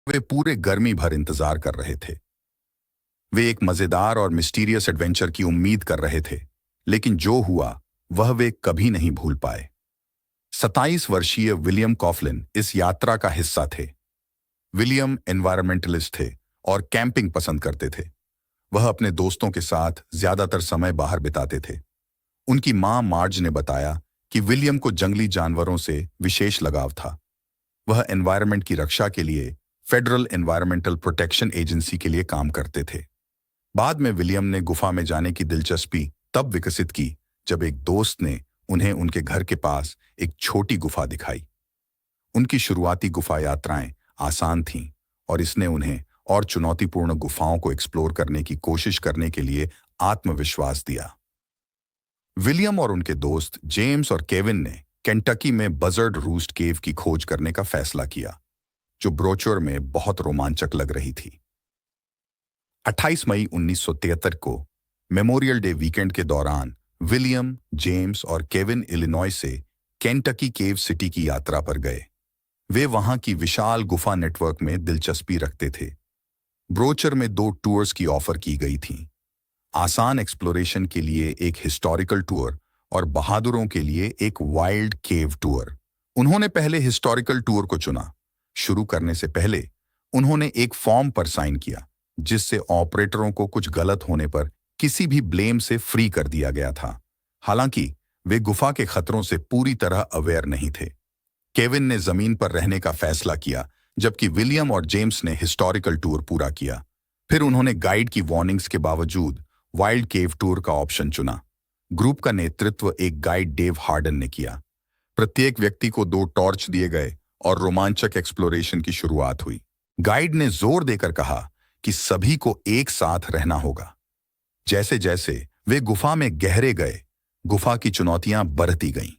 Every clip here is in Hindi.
वे पूरे गर्मी भर इंतजार कर रहे थे। वे एक मजेदार और मिस्टीरियस एडवेंचर की उम्मीद कर रहे थे, लेकिन जो हुआ वह वे कभी नहीं भूल पाए। 27 वर्षीय विलियम कॉफलिन इस यात्रा का हिस्सा थे। विलियम एनवायरमेंटलिस्ट थे और कैंपिंग पसंद करते थे। वह अपने दोस्तों के साथ ज्यादातर समय बाहर बिताते थे। उनकी मां मार्ज ने बताया कि विलियम को जंगली जानवरों से विशेष लगाव था। वह एनवायरनमेंट की रक्षा के लिए फेडरल एनवायरमेंटल प्रोटेक्शन एजेंसी के लिए काम करते थे। बाद में विलियम ने गुफा में जाने की दिलचस्पी तब विकसित की जब एक दोस्त ने उन्हें उनके घर के पास एक छोटी गुफा दिखाई। उनकी शुरुआती गुफा यात्राएं आसान थीं और इसने उन्हें और चुनौतीपूर्ण गुफाओं को एक्सप्लोर करने की कोशिश करने के लिए आत्मविश्वास दिया। विलियम और उनके दोस्त जेम्स और केविन ने केंटकी में बजर्ड रूस्ट केव की खोज करने का फैसला किया, जो ब्रोचर में बहुत रोमांचक लग रही थी। 28 मई 1973 को मेमोरियल डे वीकेंड के दौरान विलियम, जेम्स और केविन इलिनॉय से केंटकी केव सिटी की यात्रा पर गए। वे वहां की विशाल गुफा नेटवर्क में दिलचस्पी रखते थे। ब्रोचर में 2 टूर्स की ऑफर की गई थीं। आसान एक्सप्लोरेशन के लिए एक हिस्टोरिकल टूर और बहादुरों के लिए एक वाइल्ड केव टूर। उन्होंने पहले हिस्टोरिकल टूर को चुना। शुरू करने से पहले उन्होंने एक फॉर्म पर साइन किया, जिससे ऑपरेटरों को कुछ गलत होने पर किसी भी ब्लेम से फ्री कर दिया गया था। हालांकि वे गुफा के खतरों से पूरी तरह अवेयर नहीं थे। केविन ने जमीन पर रहने का फैसला किया, जबकि विलियम और जेम्स ने हिस्टोरिकल टूर पूरा किया। फिर उन्होंने गाइड की वार्निंग्स के बावजूद वाइल्ड केव टूर का ऑप्शन चुना। ग्रुप का नेतृत्व एक गाइड डेव हार्डन ने किया। प्रत्येक व्यक्ति को 2 टॉर्च दिए गए और रोमांचक एक्सप्लोरेशन की शुरुआत हुई। गाइड ने जोर देकर कहा कि सभी को एक साथ रहना होगा। जैसे जैसे वे गुफा में गहरे गए, गुफा की चुनौतियां बढ़ती गईं।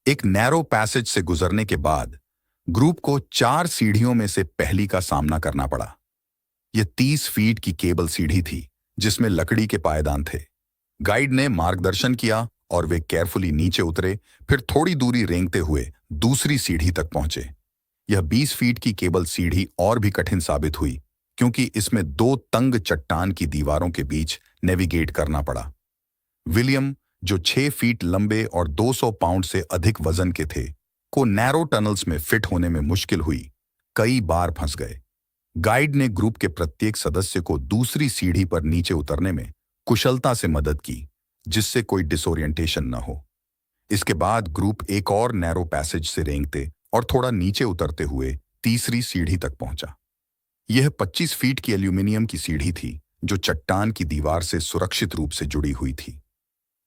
एक नैरो पैसेज से गुजरने के बाद ग्रुप को 4 सीढ़ियों में से पहली का सामना करना पड़ा। यह 30 फीट की केबल सीढ़ी थी, जिसमें लकड़ी के पायदान थे। गाइड ने मार्गदर्शन किया और वे केयरफुली नीचे उतरे, फिर थोड़ी दूरी रेंगते हुए दूसरी सीढ़ी तक पहुंचे। यह 20 फीट की केबल सीढ़ी और भी कठिन साबित हुई, क्योंकि इसमें 2 तंग चट्टान की दीवारों के बीच नेविगेट करना पड़ा। विलियम, जो 6 फीट लंबे और 200 पाउंड से अधिक वजन के थे, को नैरो टनल्स में फिट होने में मुश्किल हुई। कई बार फंस गए। गाइड ने ग्रुप के प्रत्येक सदस्य को दूसरी सीढ़ी पर नीचे उतरने में कुशलता से मदद की, जिससे कोई डिसोरिएंटेशन न हो। इसके बाद ग्रुप एक और नैरो पैसेज से रेंगते और थोड़ा नीचे उतरते हुए तीसरी सीढ़ी तक पहुंचा। यह 25 फीट की एल्यूमिनियम की सीढ़ी थी, जो चट्टान की दीवार से सुरक्षित रूप से जुड़ी हुई थी।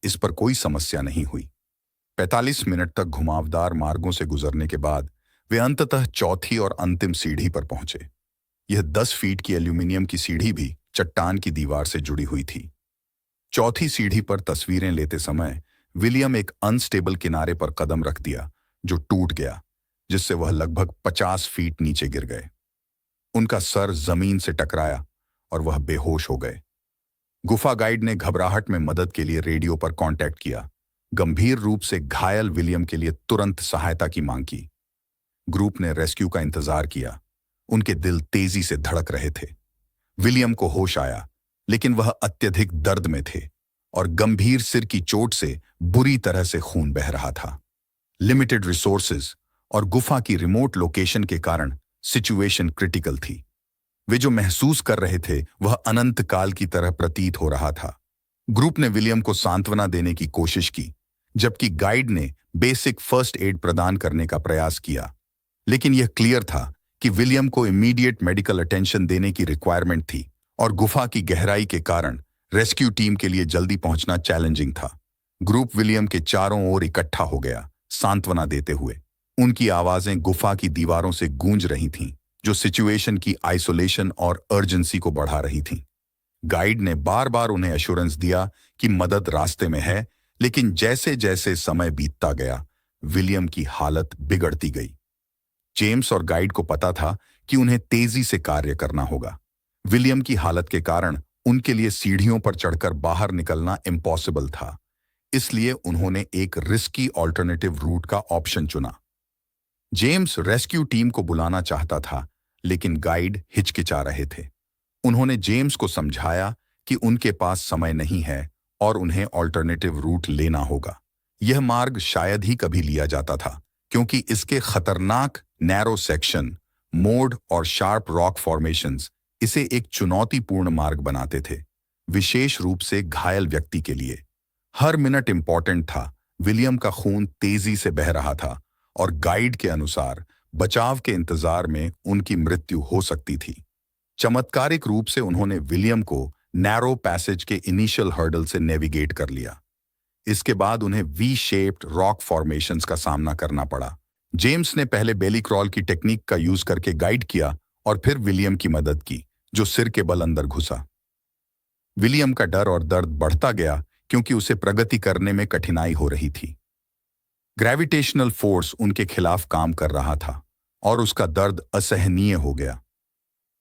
इस पर कोई समस्या नहीं हुई। 45 मिनट तक घुमावदार मार्गों से गुजरने के बाद वे अंततः चौथी और अंतिम सीढ़ी पर पहुंचे। यह 10 फीट की एल्यूमिनियम की सीढ़ी भी चट्टान की दीवार से जुड़ी हुई थी। चौथी सीढ़ी पर तस्वीरें लेते समय विलियम एक अनस्टेबल किनारे पर कदम रख दिया, जो टूट गया, जिससे वह लगभग 50 फीट नीचे गिर गए। उनका सर जमीन से टकराया और वह बेहोश हो गए। गुफा गाइड ने घबराहट में मदद के लिए रेडियो पर कांटेक्ट किया। गंभीर रूप से घायल विलियम के लिए तुरंत सहायता की मांग की। ग्रुप ने रेस्क्यू का इंतजार किया। उनके दिल तेजी से धड़क रहे थे। विलियम को होश आया, लेकिन वह अत्यधिक दर्द में थे और गंभीर सिर की चोट से बुरी तरह से खून बह रहा था। लिमिटेड रिसोर्सेज और गुफा की रिमोट लोकेशन के कारण सिचुएशन क्रिटिकल थी। वे जो महसूस कर रहे थे वह अनंत काल की तरह प्रतीत हो रहा था। ग्रुप ने विलियम को सांत्वना देने की कोशिश की, जबकि गाइड ने बेसिक फर्स्ट एड प्रदान करने का प्रयास किया। लेकिन यह क्लियर था कि विलियम को इमीडिएट मेडिकल अटेंशन देने की रिक्वायरमेंट थी और गुफा की गहराई के कारण रेस्क्यू टीम के लिए जल्दी पहुंचना चैलेंजिंग था। ग्रुप विलियम के चारों ओर इकट्ठा हो गया, सांत्वना देते हुए। उनकी आवाजें गुफा की दीवारों से गूंज रही थीं, जो सिचुएशन की आइसोलेशन और अर्जेंसी को बढ़ा रही थीं। गाइड ने बार बार उन्हें एश्योरेंस दिया कि मदद रास्ते में है, लेकिन जैसे जैसे समय बीतता गया, विलियम की हालत बिगड़ती गई। जेम्स और गाइड को पता था कि उन्हें तेजी से कार्य करना होगा। विलियम की हालत के कारण उनके लिए सीढ़ियों पर चढ़कर बाहर निकलना इम्पॉसिबल था, इसलिए उन्होंने एक रिस्की ऑल्टरनेटिव रूट का ऑप्शन चुना। जेम्स रेस्क्यू टीम को बुलाना चाहता था, लेकिन गाइड हिचकिचा रहे थे। उन्होंने जेम्स को समझाया कि उनके पास समय नहीं है और उन्हें ऑल्टरनेटिव रूट लेना होगा। यह मार्ग शायद ही कभी लिया जाता था, क्योंकि इसके खतरनाक नैरो सेक्शन, मोड़ और शार्प रॉक फॉर्मेशंस इसे एक चुनौतीपूर्ण मार्ग बनाते थे, विशेष रूप से घायल व्यक्ति के लिए। हर मिनट इंपॉर्टेंट था। विलियम का खून तेजी से बह रहा था और गाइड के अनुसार बचाव के इंतजार में उनकी मृत्यु हो सकती थी। चमत्कारिक रूप से उन्होंने विलियम को नैरो पैसेज के इनिशियल हर्डल से नेविगेट कर लिया। इसके बाद उन्हें वी शेप्ड रॉक फॉर्मेशंस का सामना करना पड़ा। जेम्स ने पहले बेली क्रॉल की टेक्निक का यूज करके गाइड किया और फिर विलियम की मदद की, जो सिर के बल अंदर घुसा। विलियम का डर और दर्द बढ़ता गया क्योंकि उसे प्रगति करने में कठिनाई हो रही थी। ग्रेविटेशनल फोर्स उनके खिलाफ काम कर रहा था और उसका दर्द असहनीय हो गया।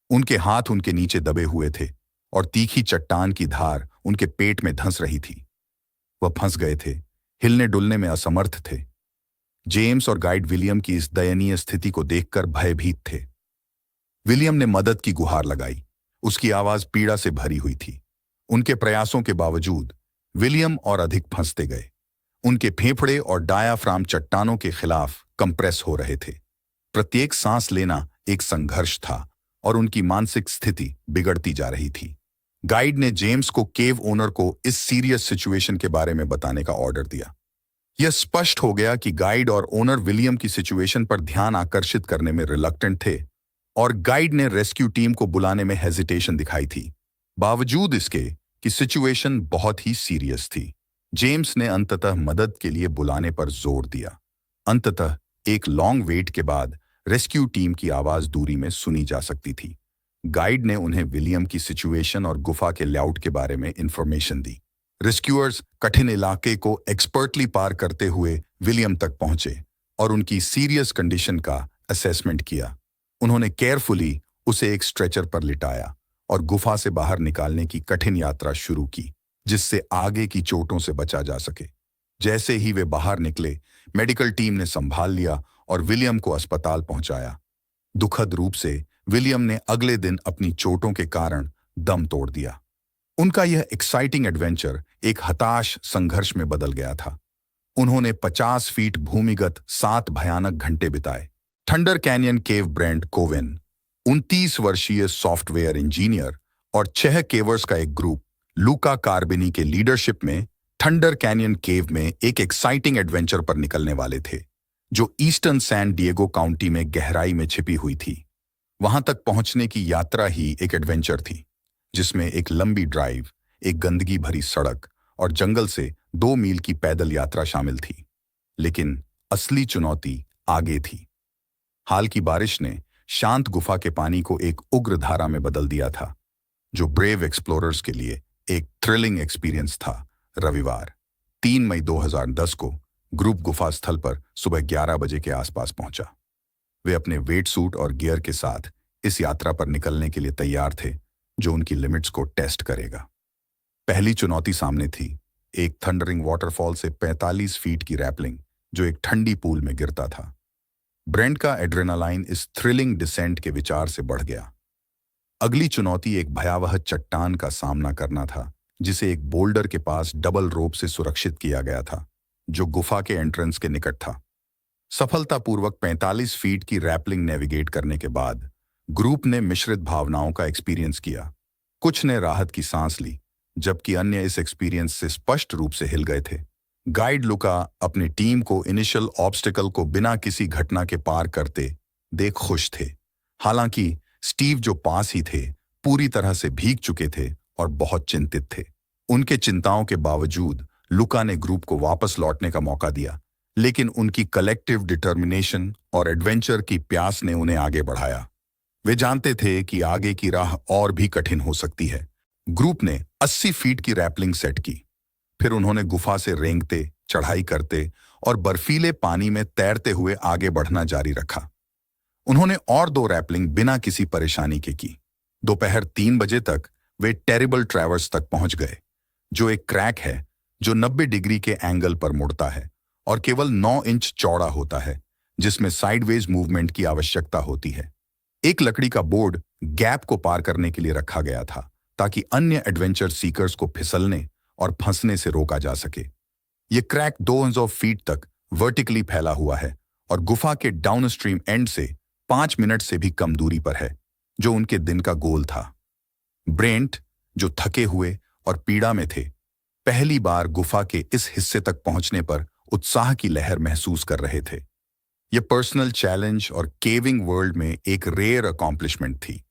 उनके हाथ उनके नीचे दबे हुए थे और तीखी चट्टान की धार उनके पेट में धंस रही थी। वह फंस गए थे, हिलने डुलने में असमर्थ थे। जेम्स और गाइड विलियम की इस दयनीय स्थिति को देखकर भयभीत थे। विलियम ने मदद की गुहार लगाई। उसकी आवाज पीड़ा से भरी हुई थी। उनके प्रयासों के बावजूद विलियम और अधिक फंसते गए। उनके फेफड़े और डायाफ्राम चट्टानों के खिलाफ कंप्रेस हो रहे थे। प्रत्येक सांस लेना एक संघर्ष था और उनकी मानसिक स्थिति बिगड़ती जा रही थी। गाइड ने जेम्स को केव ओनर को इस सीरियस सिचुएशन के बारे में बताने का ऑर्डर दिया। यह स्पष्ट हो गया कि गाइड और ओनर विलियम की सिचुएशन पर ध्यान आकर्षित करने में रिलक्टेंट थे और गाइड ने रेस्क्यू टीम को बुलाने में हेजिटेशन दिखाई थी, बावजूद इसके कि सिचुएशन बहुत ही सीरियस थी। जेम्स ने अंततः मदद के लिए बुलाने पर जोर दिया। अंततः एक लॉन्ग वेट के बाद रेस्क्यू टीम की आवाज दूरी में सुनी जा सकती थी। गाइड ने उन्हें विलियम की सिचुएशन और गुफा के लेआउट के बारे में इंफॉर्मेशन दी। रेस्क्यूअर्स कठिन इलाके को एक्सपर्टली पार करते हुए विलियम तक पहुंचे और उनकी सीरियस कंडीशन का असेसमेंट किया। उन्होंने केयरफुली उसे एक स्ट्रेचर पर लिटाया और गुफा से बाहर निकालने की कठिन यात्रा शुरू की, जिससे आगे की चोटों से बचा जा सके। जैसे ही वे बाहर निकले, मेडिकल टीम ने संभाल लिया और विलियम को अस्पताल पहुंचाया। दुखद रूप से विलियम ने अगले दिन अपनी चोटों के कारण दम तोड़ दिया। उनका यह एक्साइटिंग एडवेंचर एक हताश संघर्ष में बदल गया था। उन्होंने 50 फीट भूमिगत 7 भयानक घंटे बिताए। थंडर कैनियन केव ब्रेंट कोवेन, 29 वर्षीय सॉफ्टवेयर इंजीनियर, और 6 केवर्स का एक ग्रुप लूका कार्बिनी के लीडरशिप में थंडर कैनियन केव में एक एक्साइटिंग एडवेंचर पर निकलने वाले थे, जो ईस्टर्न सैन डिएगो काउंटी में गहराई में छिपी हुई थी। वहां तक पहुंचने की यात्रा ही एक एडवेंचर थी, जिसमें एक लंबी ड्राइव, एक गंदगी भरी सड़क और जंगल से 2 मील की पैदल यात्रा शामिल थी। लेकिन असली चुनौती आगे थी। हाल की बारिश ने शांत गुफा के पानी को एक उग्र धारा में बदल दिया था, जो ब्रेव एक्सप्लोरर्स के लिए एक थ्रिलिंग एक्सपीरियंस था। रविवार 3 मई 2010 को ग्रुप गुफा स्थल पर सुबह 11 बजे के आसपास पहुंचा। वे अपने वेट सूट और गियर के साथ इस यात्रा पर निकलने के लिए तैयार थे, जो उनकी लिमिट्स को टेस्ट करेगा। पहली चुनौती सामने थी, एक थंडरिंग वाटरफॉल से 45 फीट की रैपलिंग, जो एक ठंडी पूल में गिरता था। ब्रेंट का एड्रेनालाइन इस थ्रिलिंग डिसेंट के विचार से बढ़ गया। अगली चुनौती एक भयावह चट्टान का सामना करना था, जिसे एक बोल्डर के पास डबल रोप से सुरक्षित किया गया था, जो गुफा के एंट्रेंस के निकट था। सफलतापूर्वक 45 फीट की रैपलिंग नेविगेट करने के बाद ग्रुप ने मिश्रित भावनाओं का एक्सपीरियंस किया। कुछ ने राहत की सांस ली, जबकि अन्य इस एक्सपीरियंस से स्पष्ट रूप से हिल गए थे। गाइड लुका अपनी टीम को इनिशियल ऑब्स्टिकल को बिना किसी घटना के पार करते देख खुश थे। हालांकि स्टीव, जो पास ही थे, पूरी तरह से भीग चुके थे और बहुत चिंतित थे। उनके चिंताओं के बावजूद लुका ने ग्रुप को वापस लौटने का मौका दिया, लेकिन उनकी कलेक्टिव डिटर्मिनेशन और एडवेंचर की प्यास ने उन्हें आगे बढ़ाया। वे जानते थे कि आगे की राह और भी कठिन हो सकती है। ग्रुप ने 80 फीट की रैपलिंग सेट की। फिर उन्होंने गुफा से रेंगते, चढ़ाई करते और बर्फीले पानी में तैरते हुए आगे बढ़ना जारी रखा। उन्होंने और 2 रैपलिंग बिना किसी परेशानी के की। दोपहर 3 बजे तक वे टेरिबल ट्रैवर्स तक पहुंच गए, जो एक क्रैक है जो 90 डिग्री के एंगल पर मुड़ता है और केवल 9 इंच चौड़ा होता है, जिसमें साइडवेज मूवमेंट की आवश्यकता होती है। एक लकड़ी का बोर्ड गैप को पार करने के लिए रखा गया था ताकि अन्य एडवेंचर सीकर्स को फिसलने और फंसने से रोका जा सके। ये क्रैक 200 फीट तक वर्टिकली फैला हुआ है और गुफा के डाउनस्ट्रीम एंड से 5 मिनट से भी कम दूरी पर है, जो उनके दिन का गोल था। ब्रेंट, जो थके हुए और पीड़ा में थे, पहली बार गुफा के इस हिस्से तक पहुंचने पर उत्साह की लहर महसूस कर रहे थे। यह पर्सनल चैलेंज और केविंग वर्ल्ड में एक रेयर अकॉम्प्लिशमेंट थी।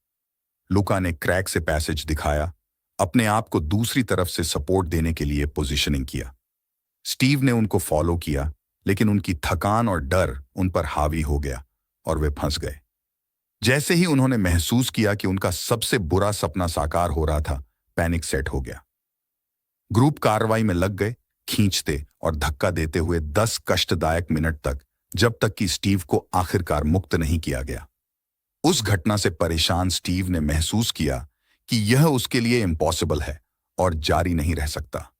लुका ने क्रैक से पैसेज दिखाया, अपने आप को दूसरी तरफ से सपोर्ट देने के लिए पोजीशनिंग किया। स्टीव ने उनको फॉलो किया, लेकिन उनकी थकान और डर उन पर हावी हो गया और वे फंस गए। जैसे ही उन्होंने महसूस किया कि उनका सबसे बुरा सपना साकार हो रहा था, पैनिक सेट हो गया। ग्रुप कार्रवाई में लग गए, खींचते और धक्का देते हुए 10 कष्टदायक मिनट तक, जब तक कि स्टीव को आखिरकार मुक्त नहीं किया गया। उस घटना से परेशान स्टीव ने महसूस किया कि यह उसके लिए इम्पॉसिबल है और जारी नहीं रह सकता।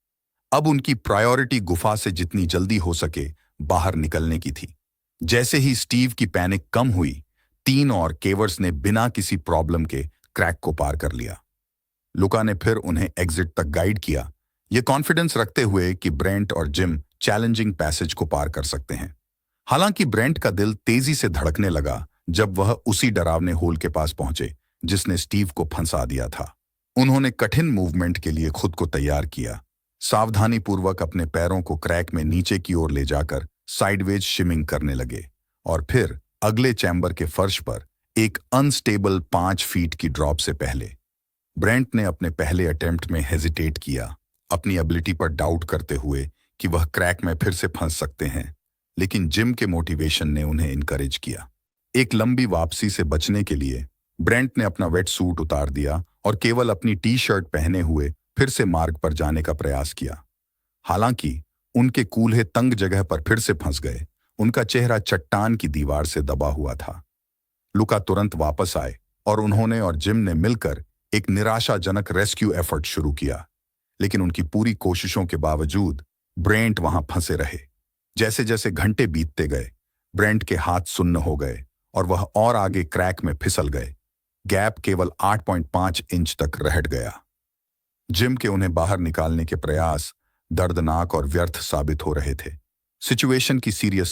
अब उनकी प्रायोरिटी गुफा से जितनी जल्दी हो सके बाहर निकलने की थी। जैसे ही स्टीव की पैनिक कम हुई, 3 और केवर्स ने बिना किसी प्रॉब्लम के क्रैक को पार कर लिया। लुका ने फिर उन्हें एग्जिट तक गाइड किया, ये कॉन्फिडेंस रखते हुए कि ब्रेंट और जिम चैलेंजिंग पैसेज को पार कर सकते हैं। हालांकि ब्रेंट का दिल तेजी से धड़कने लगा जब वह उसी डरावने होल के पास पहुंचे जिसने स्टीव को फंसा दिया था। उन्होंने कठिन मूवमेंट के लिए खुद को तैयार किया, सावधानीपूर्वक अपने पैरों को क्रैक में नीचे की ओर ले जाकर साइडवेज शिमिंग करने लगे और फिर अगले चैम्बर के फर्श पर एक अनस्टेबल 5 फीट की ड्रॉप से पहले ब्रेंट ने अपने पहले अटेम्प्ट में हेजिटेट किया, अपनी एबिलिटी पर डाउट करते हुए कि वह क्रैक में फिर से फंस सकते हैं, लेकिन जिम के मोटिवेशन ने उन्हें इनकरेज किया। एक लंबी वापसी से बचने के लिए ब्रेंट ने अपना वेट सूट उतार दिया और केवल अपनी टी शर्ट पहने हुए फिर से मार्ग पर जाने का प्रयास किया। हालांकि उनके कूल्हे तंग जगह पर फिर से फंस गए, उनका चेहरा चट्टान की दीवार से दबा हुआ था। लुका तुरंत वापस आए और उन्होंने और जिम ने मिलकर एक निराशाजनक रेस्क्यू एफर्ट शुरू किया, लेकिन उनकी पूरी कोशिशों के बावजूद ब्रेंट वहां फंसे रहे। जैसे जैसे घंटे बीतते गए, ब्रेंट के हाथ सुन्न हो गए और वह और आगे क्रैक में फिसल गए। गैप केवल 8.5 इंच तक रहट गया। जिम के उन्हें बाहर निकालने के प्रयास दर्दनाक और व्यर्थ साबित हो रहे थे। सिचुएशन की सीरियस